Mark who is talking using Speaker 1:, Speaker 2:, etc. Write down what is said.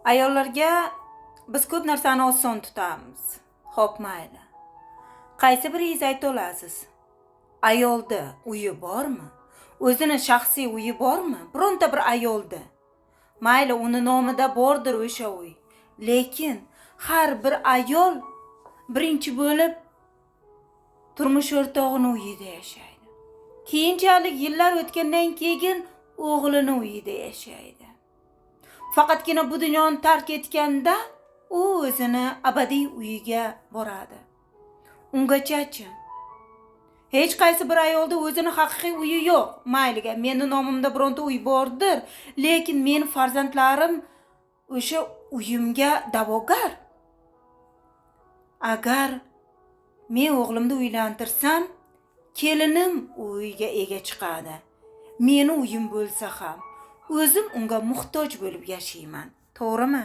Speaker 1: Ayollarga biz ko'p narsani oson tutamiz. Xo'p, mayli. Qaysi biringiz ayta olasiz? Ayolda uyi bormi? O'zini shaxsiy uyi bormi? Bironta bir ayolda. Mayli, uni nomida bordir o'sha uy. Lekin har bir ayol birinchi bo'lib turmush o'rtog'ini uyida yashaydi. Keyinchalik yillar o'tgandan keyin o'g'lini uyida yashaydi. Faqatgina bu dunyoni tark etganda u o'zini abadiy uyiga boradi. Ungacha-chi? Hech qaysi bir ayolda o'zini haqiqiy uyi yo'q. Mayliga, meni nomimda bironta uy bordir, lekin meni farzandlarim o'sha uyimga da'vogar. Agar men o'g'limni uylantirsam, kelinim uyga ega chiqadi. Meni uyim bo'lsa ham, o'zim unga muhtoj bo'lib yashayman. To'g'rimi?